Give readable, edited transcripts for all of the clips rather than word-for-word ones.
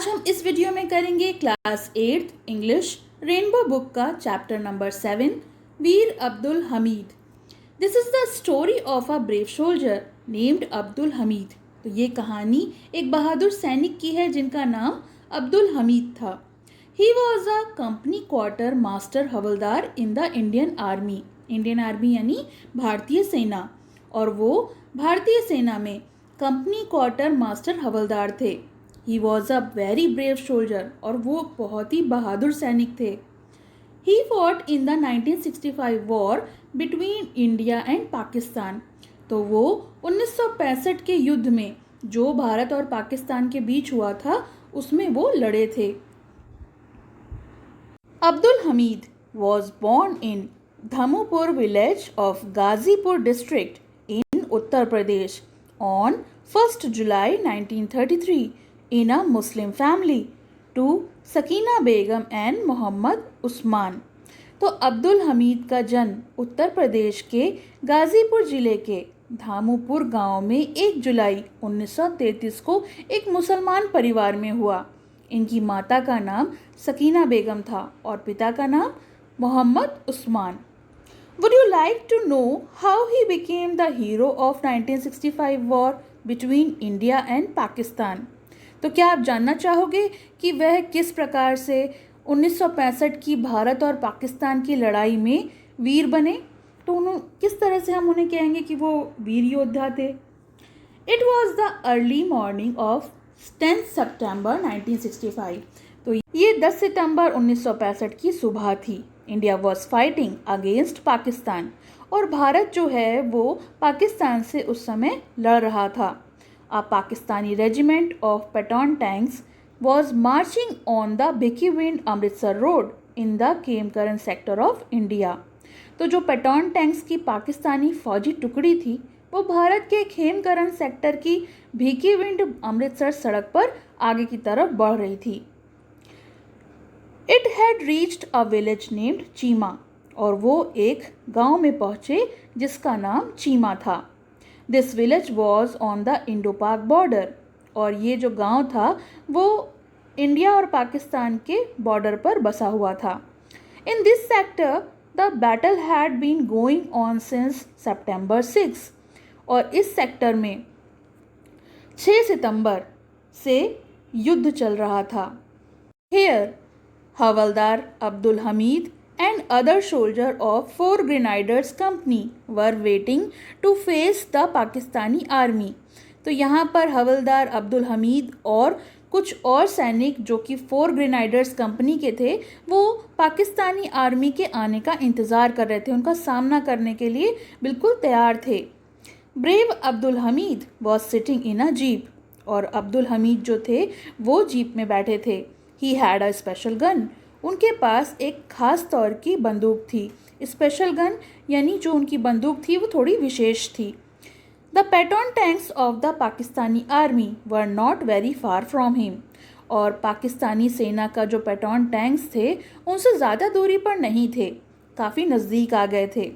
आज हम इस वीडियो में करेंगे क्लास 8 इंग्लिश रेनबो बुक का chapter number 7 Veer Abdul Hamid. This is the story of a brave soldier named Abdul Hamid. तो ये कहानी एक बहादुर सैनिक की है जिनका नाम अब्दुल हमीद था। He was a company quarter master havildar in the Indian army. Indian army यानी भारतीय सेना, और वो भारतीय सेना में कंपनी क्वार्टर मास्टर हवलदार थे। He was a very brave soldier, और वो बहुत ही बहादुर सैनिक थे। He fought in the 1965 war between India and Pakistan. तो वो 1965 के युद्ध में जो भारत और पाकिस्तान के बीच हुआ था उसमें वो लड़े थे। Abdul Hamid was born in Dhamupur village of Ghazipur district in Uttar Pradesh on 1st July 1933 in a Muslim family to Sakina Begum and Muhammad Usman। तो अब्दुल हमीद का जन्म उत्तर प्रदेश के गाज़ीपुर ज़िले के धामुपुर गांव में 1 जुलाई 1933 को एक मुसलमान परिवार में हुआ। इनकी माता का नाम सकीना बेगम था और पिता का नाम Mohammad Usman. Would you like to know how he became the hero of 1965 war between India and Pakistan? तो क्या आप जानना चाहोगे कि वह किस प्रकार से 1965 की भारत और पाकिस्तान की लड़ाई में वीर बने? तो किस तरह से हम उन्हें कहेंगे कि वो वीर योद्धा थे? It was the early morning of 10 सितंबर 1965। तो ये 10 सितंबर 1965 की सुबह थी। India was fighting against Pakistan, और भारत जो है वो पाकिस्तान से उस समय लड़ रहा था। A Pakistani regiment of Patton tanks was marching on the Bhikhiwind Amritsar road in the Khemkaran sector of India. तो जो पैटर्न टैंक्स की पाकिस्तानी फौजी टुकड़ी थी वो भारत के खेमकरन सेक्टर की भिकीविंड अमृतसर सड़क पर आगे की तरफ बढ़ रही थी। It had reached a village named Cheema, और वो एक गांव में पहुंचे जिसका नाम चीमा था। This village was on the Indo पाक बॉर्डर, और ये जो गांव था वो इंडिया और पाकिस्तान के बॉर्डर पर बसा हुआ था। In this sector the battle had been going on since September 6, और इस सेक्टर में 6 सितंबर से युद्ध चल रहा था। Here, havildar Abdul Hamid and other soldiers of 4 Grenadiers Company were waiting to face the Pakistani army. तो यहाँ पर हवलदार अब्दुल हमीद और कुछ और सैनिक जो कि 4 ग्रेनाइडर्स कंपनी के थे वो पाकिस्तानी आर्मी के आने का इंतज़ार कर रहे थे, उनका सामना करने के लिए बिल्कुल तैयार थे। Brave Abdul Hamid was sitting in a jeep, और अब्दुल हमीद जो थे वो जीप में बैठे थे। He had a special gun, उनके पास एक खास तौर की बंदूक थी। स्पेशल गन यानी जो उनकी बंदूक थी वो थोड़ी विशेष थी। The pattern tanks of the Pakistani army were not very far from him, और पाकिस्तानी सेना का जो पैटर्न टैंक्स थे उनसे ज़्यादा दूरी पर नहीं थे, काफ़ी नज़दीक आ गए थे।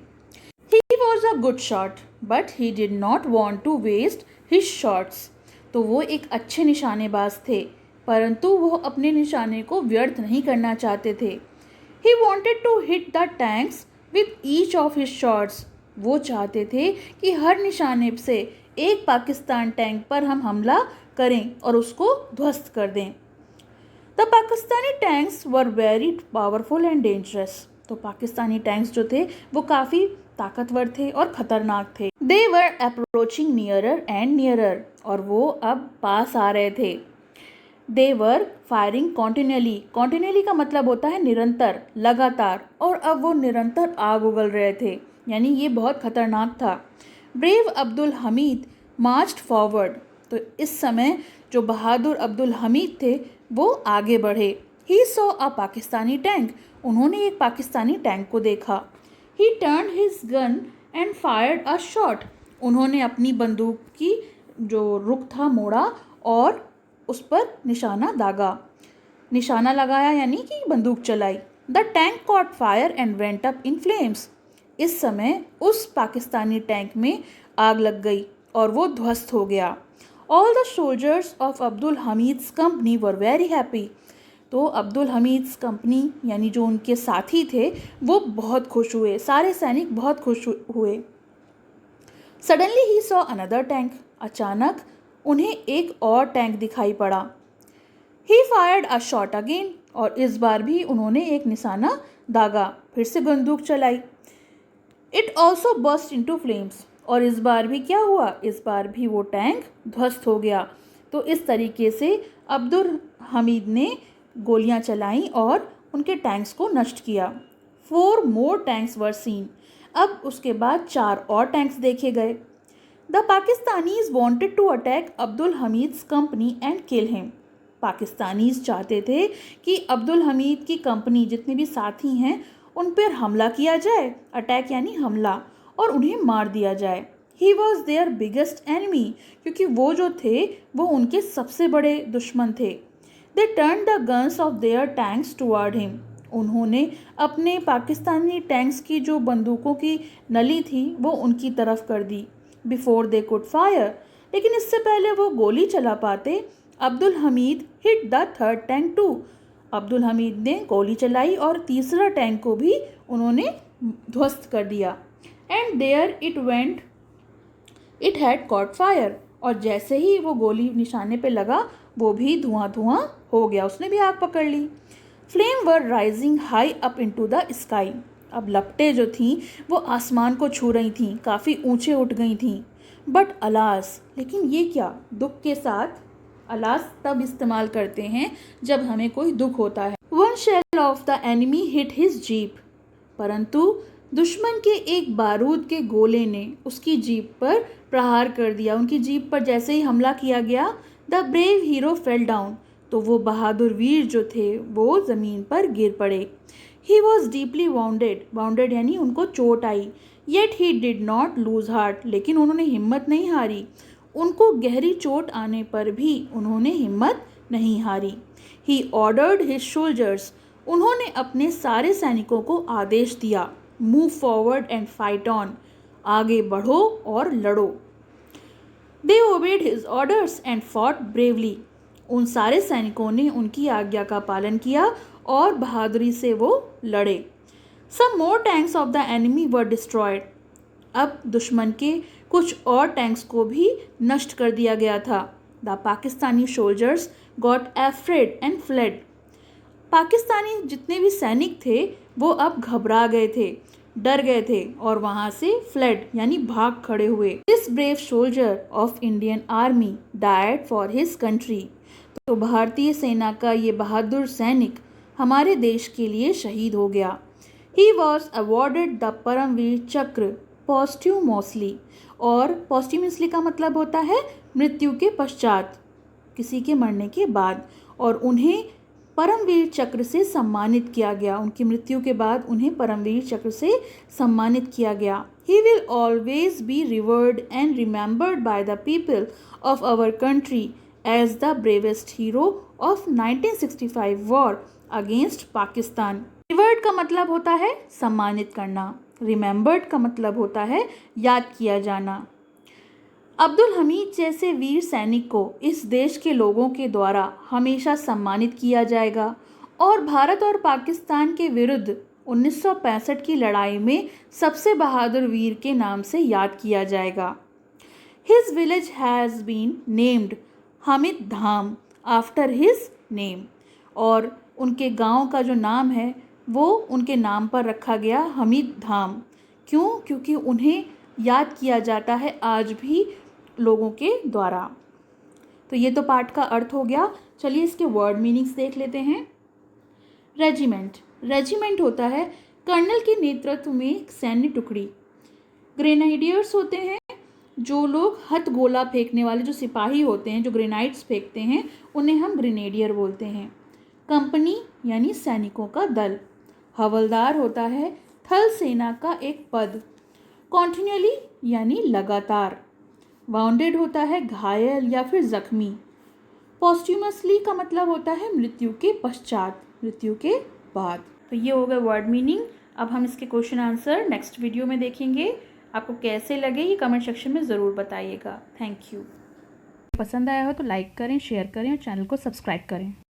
He was a good shot, but he did not want to waste his shots। तो वो एक अच्छे निशानेबाज थे, परंतु वो अपने निशाने को व्यर्थ नहीं करना चाहते थे। He wanted to hit the tanks with each of his shots। वो चाहते थे कि हर निशाने से एक पाकिस्तान टैंक पर हम हमला करें और उसको ध्वस्त कर दें। The Pakistani tanks were very powerful and dangerous। तो पाकिस्तानी टैंक्स जो थे वो काफ़ी ताकतवर थे और ख़तरनाक थे। They were approaching nearer and nearer, और वो अब पास आ रहे थे। दे वर फायरिंग कॉन्टिन्यूअली, कॉन्टिन्यूअली का मतलब होता है निरंतर, लगातार, और अब वो निरंतर आग उगल रहे थे, यानी ये बहुत ख़तरनाक था। Brave Abdul Hamid marched forward. तो इस समय जो बहादुर अब्दुल हमीद थे वो आगे बढ़े। He saw a Pakistani tank, उन्होंने एक पाकिस्तानी टैंक को देखा। ही turn his gun and fired a shot, उन्होंने अपनी बंदूक की जो रुख था मोड़ा और उस पर निशाना दागा, निशाना लगाया यानी कि बंदूक चलाई। The tank cot fire and went up in flames. इस समय उस पाकिस्तानी टैंक में आग लग गई और वो ध्वस्त हो गया, All the soldiers of Abdul Hamid's company were very happy. तो अब्दुल हमीद्स कंपनी यानी जो उनके साथी थे वो बहुत खुश हुए, सारे सैनिक बहुत खुश हुए. Suddenly he saw another tank. अचानक उन्हें एक और टैंक दिखाई पड़ा. ही फायर्ड अ शॉट अगेन. और इस बार भी उन्होंने एक निशाना दागा, फिर से बंदूक चलाई. It also burst into flames. और इस बार भी क्या हुआ, इस बार भी वो टैंक ध्वस्त हो गया. तो इस तरीके से अब्दुल हमीद ने गोलियां चलाई और उनके टैंक्स को नष्ट किया. 4 more टैंक्स वर सीन. अब उसके बाद 4 और टैंक्स देखे गए. The Pakistanis wanted to attack Abdul Hamid's company and kill him. Pakistanis चाहते थे कि अब्दुल हमीद की कंपनी जितने भी साथी हैं उन पर हमला किया जाए, अटैक यानी हमला, और उन्हें मार दिया जाए. He was their biggest enemy. क्योंकि वो जो थे वो उनके सबसे बड़े दुश्मन थे. They turn the guns of their tanks toward him. उन्होंने अपने पाकिस्तानी टैंक्स की जो बंदूकों की नली थी वो उनकी तरफ कर दी. Before they could fire. लेकिन इससे पहले वो गोली चला पाते, Abdul Hamid hit the third tank too. Abdul Hamid ने गोली चलाई और तीसरा टैंक को भी उन्होंने ध्वस्त कर दिया. And there it went, it had caught fire. और जैसे ही वो गोली निशाने पे लगा वो भी धुआं धुआं हो गया, उसने भी आग पकड़ ली. Flame were rising high up into the sky. अब लपटें जो थीं वो आसमान को छू रही थीं, काफ़ी ऊंचे उठ गई थीं. बट अलास, लेकिन ये क्या, दुख के साथ अलास तब इस्तेमाल करते हैं जब हमें कोई दुख होता है. One shell of the enemy hit his jeep. परंतु दुश्मन के एक बारूद के गोले ने उसकी जीप पर प्रहार कर दिया. उनकी जीप पर जैसे ही हमला किया गया, the brave hero fell down. तो वो बहादुर वीर जो थे वो ज़मीन पर गिर पड़े. He was deeply wounded. Wounded यानी उनको चोट आई. Yet he did not lose heart. लेकिन उन्होंने हिम्मत नहीं हारी. उनको गहरी चोट आने पर भी उन्होंने हिम्मत नहीं हारी. He ordered his soldiers. उन्होंने अपने सारे सैनिकों को आदेश दिया, move forward and fight on. आगे बढ़ो और लड़ो. They obeyed his orders and fought bravely. उन सारे सैनिकों ने उनकी आज्ञा का पालन किया और बहादुरी से वो लड़े. Some more tanks of the enemy were destroyed. अब दुश्मन के कुछ और टैंक्स को भी नष्ट कर दिया गया था. The Pakistani soldiers got afraid and fled. Pakistani जितने भी सैनिक थे वो अब घबरा गए थे, डर गए थे और वहाँ से फ्लेड यानी भाग खड़े हुए. This brave soldier of Indian army died for his country. तो भारतीय सेना का ये बहादुर सैनिक हमारे देश के लिए शहीद हो गया. He was awarded the Param Vir Chakra posthumously. और पॉस्ट्यूमसली का मतलब होता है मृत्यु के पश्चात, किसी के मरने के बाद. और उन्हें परमवीर चक्र से सम्मानित किया गया. उनकी मृत्यु के बाद उन्हें परमवीर चक्र से सम्मानित किया गया. He will always be revered and remembered by the people of our country as the bravest hero of 1965 war against Pakistan. Revered का मतलब होता है सम्मानित करना. रिमेंबर्ड का मतलब होता है याद किया जाना. अब्दुल हमीद जैसे वीर सैनिक को इस देश के लोगों के द्वारा हमेशा सम्मानित किया जाएगा और भारत और पाकिस्तान के विरुद्ध 1965 की लड़ाई में सबसे बहादुर वीर के नाम से याद किया जाएगा. His village has been named Hamid Dham after his name. और उनके गांव का जो नाम है वो उनके नाम पर रखा गया, हमीद धाम. क्यों? क्योंकि उन्हें याद किया जाता है आज भी लोगों के द्वारा. तो ये तो पाठ का अर्थ हो गया. चलिए इसके वर्ड मीनिंग्स देख लेते हैं. रेजिमेंट. रेजिमेंट होता है कर्नल के नेतृत्व में एक सैन्य टुकड़ी. ग्रेनेडियर्स होते हैं जो लोग हथगोला फेंकने वाले, जो सिपाही होते हैं जो ग्रेनाइड्स फेंकते हैं, उन्हें हम ग्रेनेडियर बोलते हैं. कंपनी यानी सैनिकों का दल. हवलदार होता है थल सेना का एक पद. कॉन्टिन्यूअली यानी लगातार. वाउंडेड होता है घायल या फिर जख्मी. पॉस्ट्यूमसली का मतलब होता है मृत्यु के पश्चात, मृत्यु के बाद. तो ये हो गया वर्ड मीनिंग. अब हम इसके क्वेश्चन आंसर नेक्स्ट वीडियो में देखेंगे. आपको कैसे लगे ये कमेंट सेक्शन में ज़रूर बताइएगा. Thank you. पसंद आया हो तो लाइक करें, शेयर करें और चैनल को सब्सक्राइब करें।